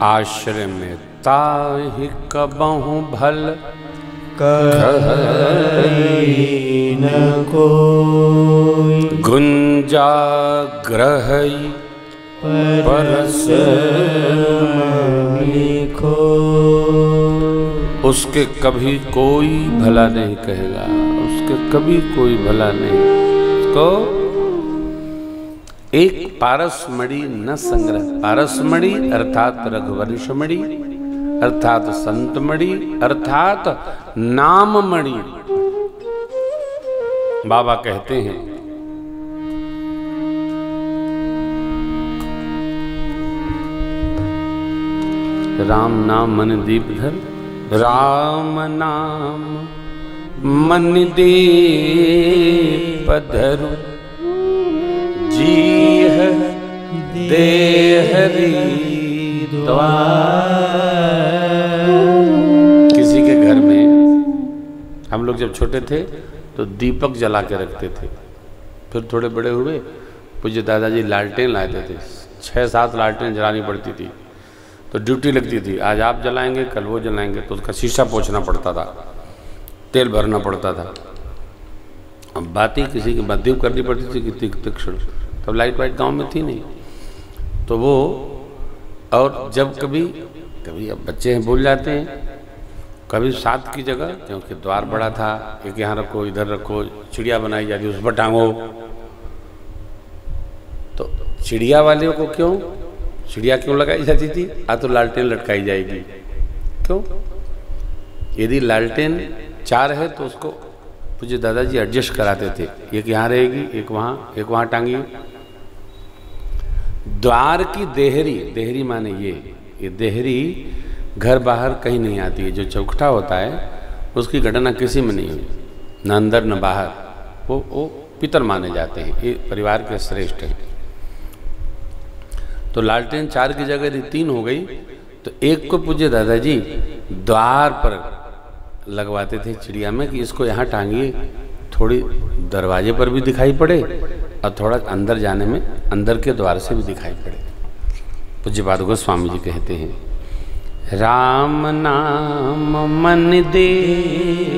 आश्रय में ताहि कबहु भल कहीं न कोई गुंजा ग्रहई परस लिखो। उसके कभी कोई भला नहीं कहेगा, उसके कभी कोई भला नहीं। उसको एक पारसमणि न संग्रह। पारसमणि अर्थात रघुवंशमणि, अर्थात संतमणि, अर्थात नाममणि। बाबा कहते हैं राम नाम मन दीप धर, राम नाम मन दीप धरु, जीह देहरी द्वार। किसी के घर में हम लोग जब छोटे थे तो दीपक जला के रखते थे। फिर थोड़े बड़े हुए, पूज्य दादाजी लालटेन लाते थे। 6-7 लालटेन जलानी पड़ती थी, तो ड्यूटी लगती थी। आज आप जलाएंगे, कल वो जलाएंगे, तो उसका शीशा पोंछना पड़ता था, तेल भरना पड़ता था। अब बातें किसी की मध्यम करनी पड़ती थी कितनी तीक्ष्ण। तब लाइट वाइट गांव में थी नहीं, तो वो और जब कभी अब बच्चे हैं भूल जाते हैं, कभी 7 की जगह, क्योंकि द्वार बड़ा था, एक यहाँ रखो, इधर रखो, चिड़िया बनाई जाती, उस पर टांगो। तो चिड़िया वाले को क्यों चिड़िया क्यों लगाई जाती थी? तो लालटेन लटकाई जाएगी। क्यों? यदि लालटेन 4 है तो उसको पूज्य दादाजी एडजस्ट कराते थे, एक यहाँ रहेगी, एक वहाँ टांगी। द्वार की देहरी, देहरी माने ये देहरी घर बाहर कहीं नहीं आती है। जो चौखटा होता है उसकी घटना किसी में नहीं हुई, न अंदर न बाहर। वो पितर माने जाते हैं, ये परिवार के श्रेष्ठ हैं। तो लालटेन 4 की जगह यदि 3 हो गई तो एक को पूज्य दादाजी द्वार पर लगवाते थे चिड़िया में, कि इसको यहाँ टांगिए, थोड़ी दरवाजे पर भी दिखाई पड़े और थोड़ा अंदर जाने में अंदर के द्वार से भी दिखाई पड़े। पूज्यपाद गोस्वामी जी कहते हैं राम नाम मन दीप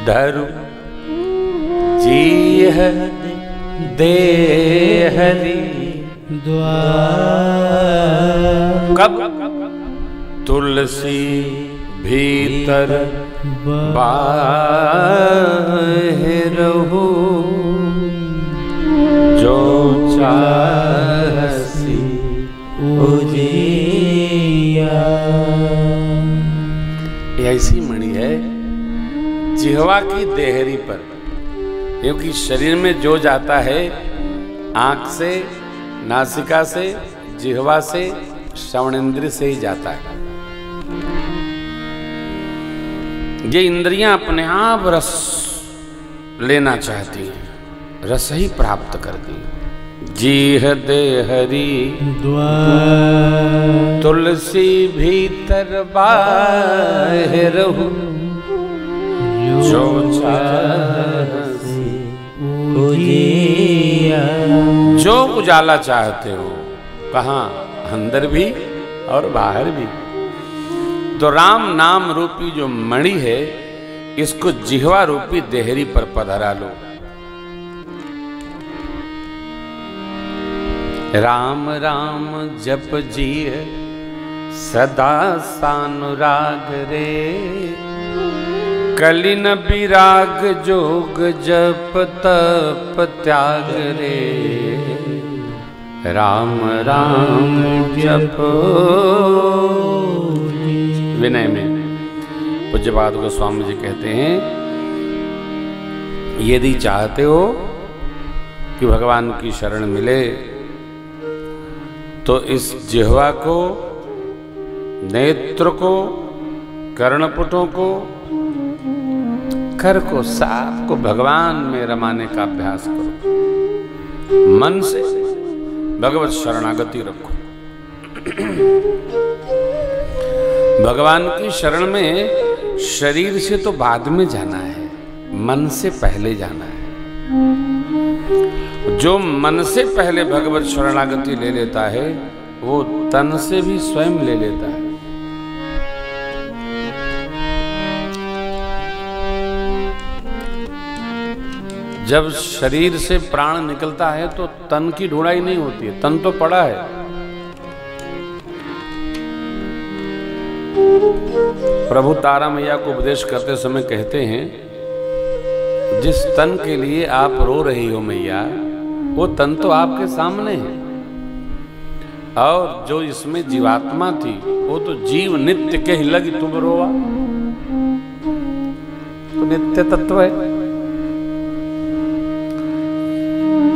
धरु, जीह देहरी द्वार। कब? तुलसी भीतर बाहिरहु, जो चाहसी उजिया। ऐसी मणि है जिह्वा की देहरी पर, क्योंकि शरीर में जो जाता है आंख से, नासिका से, जिह्वा से, श्रवण इंद्रिय से ही जाता है। ये इंद्रियां अपने आप रस लेना चाहती हैं, रस ही प्राप्त करती हैं। जीह देहरी द्वार, तुलसी भीतर बाहिरहु, जो चाहसी उजिया। जो उजाला चाहते हो, कहाँ? अंदर भी और बाहर भी। तो राम नाम रूपी जो मणि है, इसको जिह्वा रूपी देहरी पर पधरा लो। राम राम जप जीह सदा सानुराग रे, कलिन विराग जोग जप तप त्याग रे। राम राम जप। विनय में पूज्यपाद गोस्वामी जी कहते हैं यदि चाहते हो कि भगवान की शरण मिले तो इस जिह्वा को, नेत्र को, कर्णपुटों को, कर को, साफ को भगवान में रमाने का अभ्यास करो। मन से भगवत शरणागति रखो। भगवान की शरण में शरीर से तो बाद में जाना है, मन से पहले जाना है। जो मन से पहले भगवत शरणागति ले लेता है वो तन से भी स्वयं ले लेता है। जब शरीर से प्राण निकलता है तो तन की ढूंढाई नहीं होती है, तन तो पड़ा है। प्रभु तारा मैया को उपदेश करते समय कहते हैं, जिस तन के लिए आप रो रही हो मैया, वो तन तो आपके सामने है, और जो इसमें जीवात्मा थी वो तो जीव नित्य के ही लगी तुम रोवा, तो नित्य तत्व है।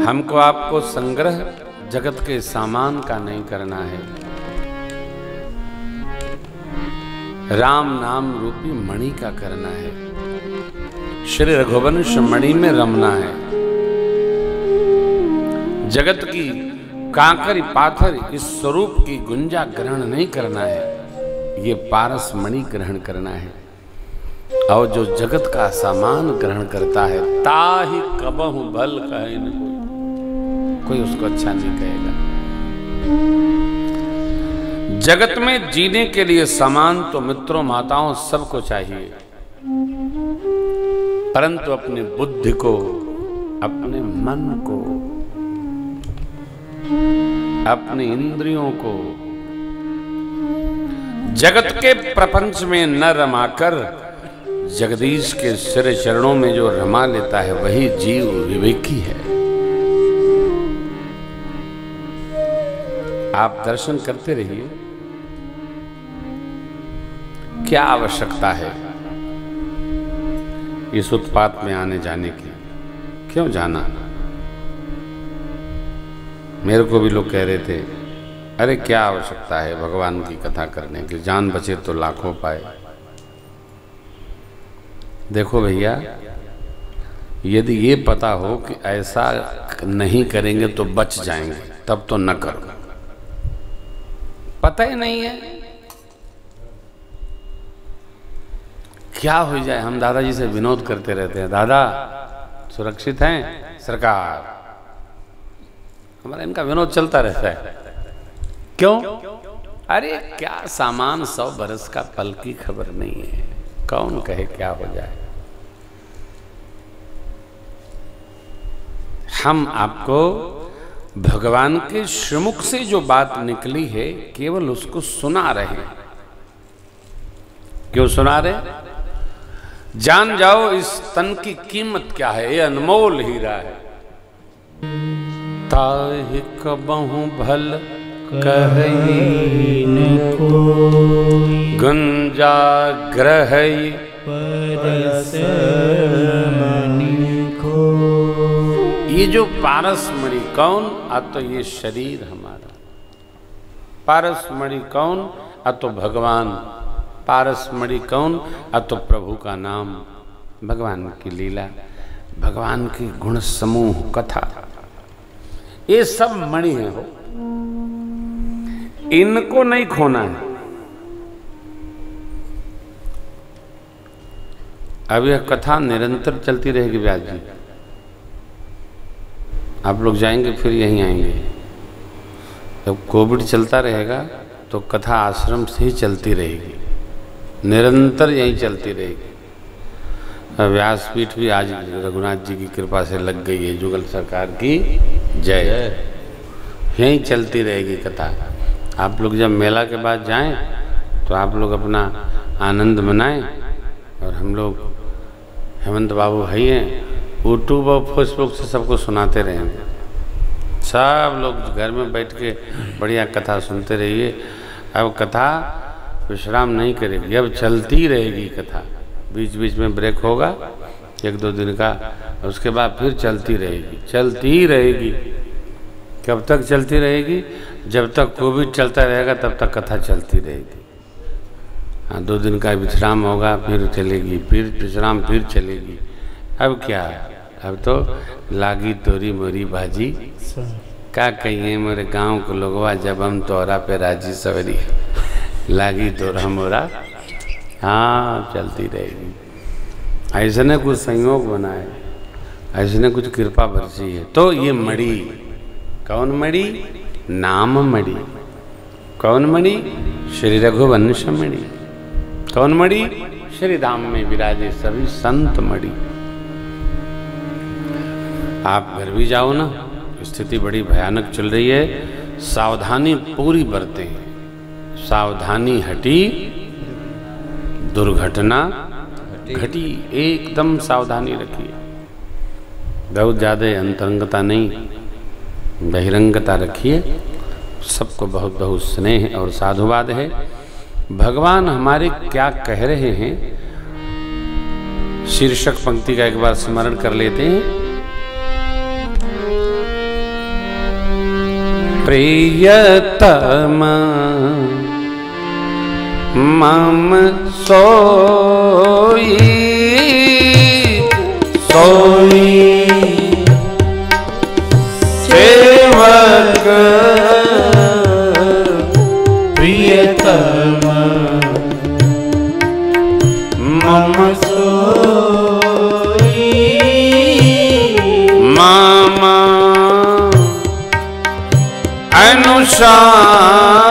हमको आपको संग्रह जगत के सामान का नहीं करना है, राम नाम रूपी मणि का करना है, श्री रघुवंश मणि में रमना है। जगत की कांकरी पाथर इस स्वरूप की गुंजा ग्रहण नहीं करना है, ये पारस मणि ग्रहण करना है। और जो जगत का सामान ग्रहण करता है ताहि कबहु भल कहे न कोई उसको अच्छा नहीं कहेगा। जगत में जीने के लिए सामान तो मित्रों माताओं सबको चाहिए, परंतु अपनी बुद्धि को, अपने मन को, अपनी इंद्रियों को जगत के प्रपंच में न रमाकर जगदीश के सिर चरणों में जो रमा लेता है वही जीव विवेकी है। आप दर्शन करते रहिए। क्या आवश्यकता है इस उत्पात में आने जाने की? क्यों जाना? मेरे को भी लोग कह रहे थे, अरे क्या आवश्यकता है भगवान की कथा करने की, जान बचे तो लाखों पाए। देखो भैया, यदि ये पता हो कि ऐसा नहीं करेंगे तो बच जाएंगे, तब तो न करो। पता ही नहीं है क्या हो जाए। हम दादाजी से विनोद करते रहते हैं, दादा सुरक्षित हैं सरकार, हमारा इनका विनोद चलता रहता है। क्यों? अरे क्या सामान 100 बरस का, पल की खबर नहीं है, कौन कहे क्या हो जाए। हम आपको भगवान के श्रीमुख से जो बात निकली है केवल उसको सुना रहे हैं। क्यों सुना रहे? जान जाओ इस तन की कीमत क्या है, ये अनमोल हीरा है। ताहि कबहु भल कहि न कोई, गुंजा ग्रहई परस मणि खोई। ये जो पारस मणि कौन? आ तो ये शरीर हमारा। पारस मणि कौन? आ तो भगवान। पारस मणि कौन? आ तो प्रभु का नाम, भगवान की लीला, भगवान की गुण समूह कथा, ये सब मणि है हो, इनको नहीं खोना है। अब यह कथा निरंतर चलती रहेगी व्यास जी। आप लोग जाएंगे फिर यहीं आएंगे। जब कोविड चलता रहेगा तो कथा आश्रम से ही चलती रहेगी, निरंतर यहीं चलती रहेगी। व्यासपीठ भी आज रघुनाथ जी की कृपा से लग गई है, जुगल सरकार की जय। यहीं चलती रहेगी कथा। आप लोग जब मेला के बाद जाएं तो आप लोग अपना आनंद मनाएं, और हम लोग हेमंत बाबू है हैं, यूट्यूब और फेसबुक से सबको सुनाते रहेंगे। सब लोग घर में बैठ के बढ़िया कथा सुनते रहिए। अब कथा विश्राम नहीं करेगी, अब चलती रहेगी कथा। बीच बीच में ब्रेक होगा 1-2 दिन का, उसके बाद फिर चलती रहेगी, चलती रहेगी। कब तक चलती रहेगी? जब तक कोविड चलता रहेगा तब तक कथा चलती रहेगी। हाँ, 2 दिन का विश्राम होगा, फिर चलेगी, फिर विश्राम, फिर चलेगी। अब क्या? अब तो लागी तोरी मोरी बाजी, क्या कहिए मेरे गांव के लोगवा, जब हम तोरा पे राजी सवरी, लागी तोरा मोरा। हाँ, चलती रहेगी। ऐसे ने कुछ संयोग बनाए, ऐसी ने कुछ कृपा बरसी है। तो ये मणि, कौन मणि? नाम मणि। कौन मणि? श्री रघुवंश मणि। कौन मणि? श्री धाम में विराजे सभी संत मणि। आप घर भी जाओ ना, स्थिति बड़ी भयानक चल रही है, सावधानी पूरी बरतें। सावधानी हटी दुर्घटना घटी। एकदम सावधानी रखिए। बहुत ज़्यादा अंतरंगता नहीं, बहिरंगता रखिए। सबको बहुत बहुत स्नेह और साधुवाद है। भगवान हमारे क्या कह रहे हैं, शीर्षक पंक्ति का एक बार स्मरण कर लेते हैं। प्रियतम मम सोई सोई सेवक प्रियतम मम सोई मम अनुशासन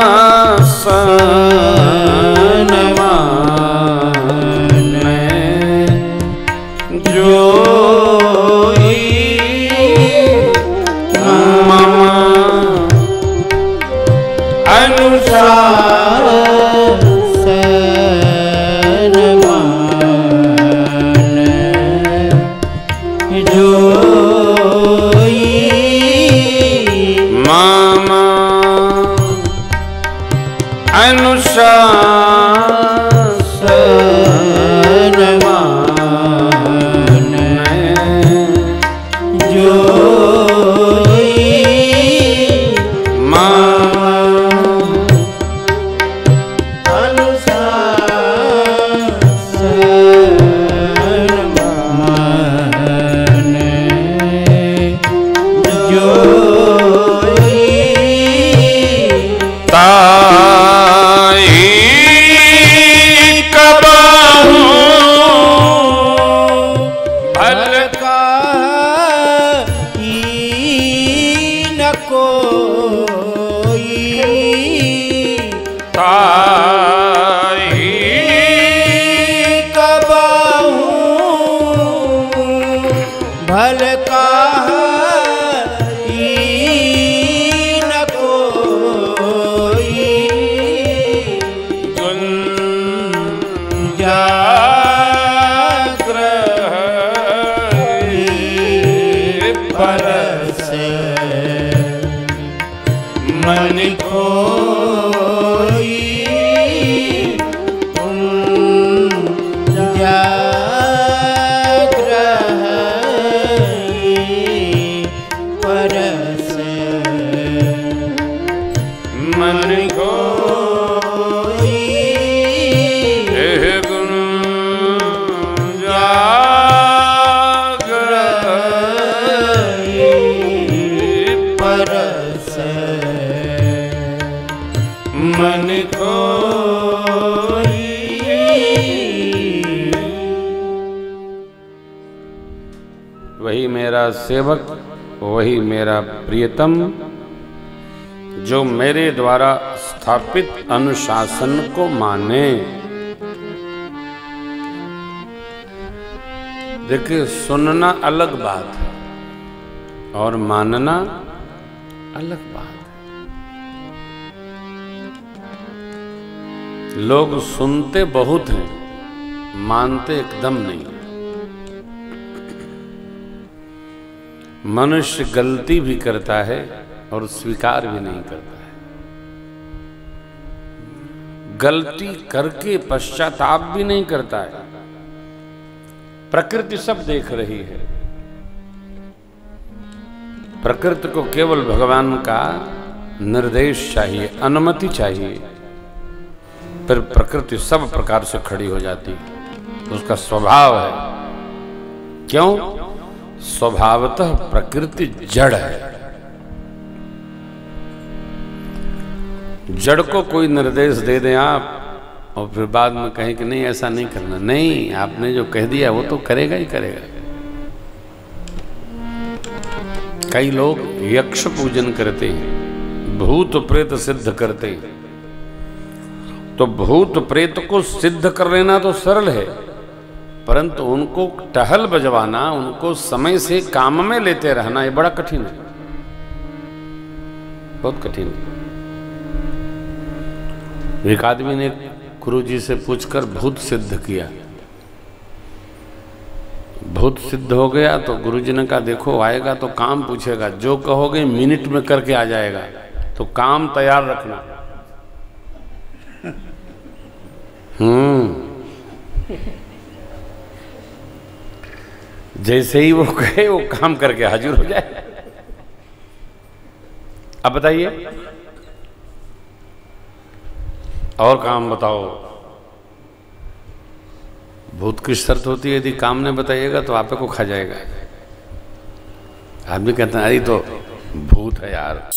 वही मेरा सेवक, वही मेरा प्रियतम, जो मेरे द्वारा स्थापित अनुशासन को माने। देखिए, सुनना अलग बात है और मानना अलग बात है। लोग सुनते बहुत हैं, मानते एकदम नहीं। मनुष्य गलती भी करता है और स्वीकार भी नहीं करता है। गलती करके पश्चाताप भी नहीं करता है। प्रकृति सब देख रही है। प्रकृति को केवल भगवान का निर्देश चाहिए, अनुमति चाहिए, फिर प्रकृति सब प्रकार से खड़ी हो जाती है। उसका स्वभाव है। क्यों? स्वभावतः प्रकृति जड़ है। जड़ को कोई निर्देश दे दें आप और फिर बाद में कहें कि नहीं ऐसा नहीं करना, नहीं, आपने जो कह दिया वो तो करेगा ही करेगा। कई लोग यक्ष पूजन करते हैं, भूत प्रेत सिद्ध करते हैं। तो भूत प्रेत को सिद्ध कर लेना तो सरल है, परंतु उनको टहल बजवाना, उनको समय से काम में लेते रहना, ये बड़ा कठिन है, बहुत कठिन है। एक आदमी ने गुरु जी से पूछकर भूत सिद्ध किया। भूत सिद्ध हो गया तो गुरु जी ने कहा देखो आएगा तो काम पूछेगा, जो कहोगे मिनट में करके आ जाएगा, तो काम तैयार रखना। जैसे ही वो कहे वो काम करके हाजिर हो जाए। अब बताइए और काम बताओ। भूत की शर्त होती है, यदि काम नहीं बताइएगा तो आप को खा जाएगा। आदमी कहते हैं अरे तो भूत है यार।